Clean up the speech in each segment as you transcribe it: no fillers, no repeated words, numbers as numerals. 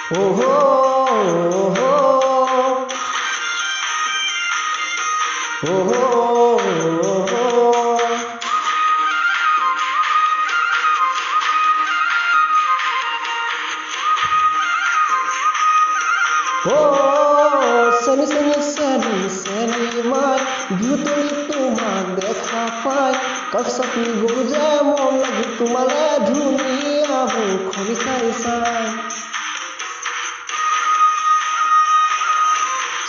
Oh, oh, oh, oh, oh, চেনি চেনি চেনি চেনি মাই বিহুতলি তোমাক দেখা পাই কাষ চাপি গ'লো যে মন লাগি তোমালে ধুনীয়া বুখনি চাই চাই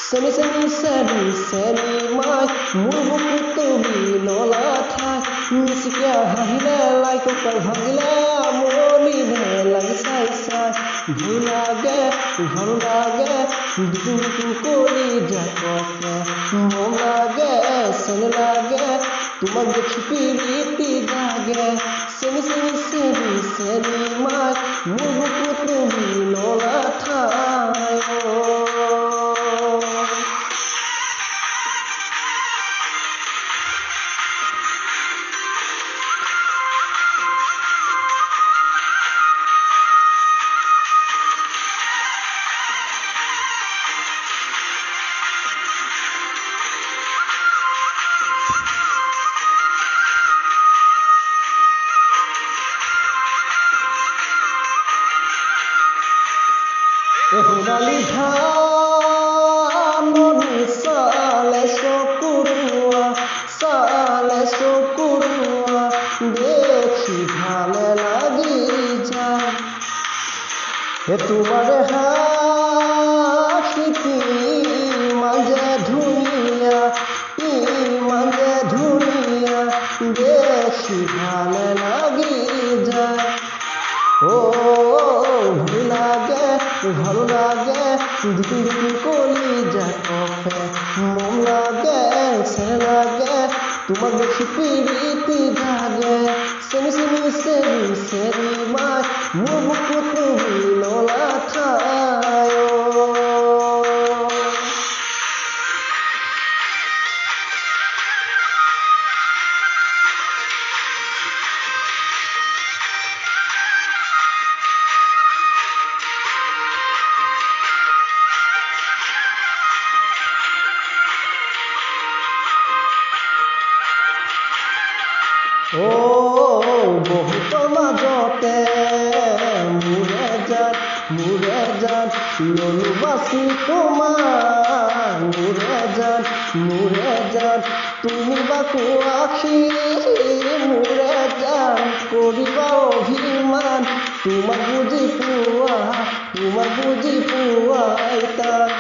চেনি চেনি চেনি চেনি মাই মোৰ বুকুত তুমি নলা ঠাই মিচিকিয়া হাঁহিলে লাই কঁকাল ভাঙিলে আমনিহে লাগি চাই চাই ভাল লাগে দুটু দুটু কৰি জাকতে মন লাগে চেন লাগে তোমাক দেখি পিৰিতি লাগে চেনি চেনি চেনি চেনি মাই মোৰ বুকুত তুমি নলা ঠাই সোণালী ধাননি চালে চকুৰুৱা দেখি ভালে লাগি যায় তোমাৰে হাঁহি ইমান যে ধুনীয়া দেখি ভালে লাগি যায় ভাল লাগে দুটু দুটু কৰি জাকতে মন লাগে চেন লাগে তোমাক দেখি পিৰিতি লাগে চেনি চেনি চেনি চেনি মাই মোৰ বুকুত তুমি নলা ঠাই বহুতৰ মাজতে মোৰে জান ললো বাচি তোমাৰ মোৰে জান তুমি বাকো আখি মোৰে জান কৰিবা অভিমান তোমাক বুজি পোৱা তাক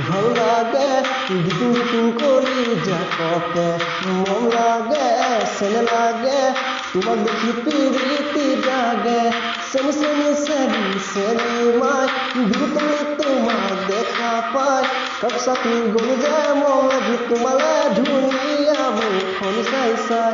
ভাল লাগে দুটু দুটু কৰি জাকতে মন লাগে চেন লাগে তোমাক দেখি পিৰিতি লাগে চেনি চেনি চেনি চেনি মাই বিহুতলি তোমাক দেখা পাই কাষ চাপি গ'লো যে মন লাগি তোমালে ধুনীয়া বুখনি চাই চাই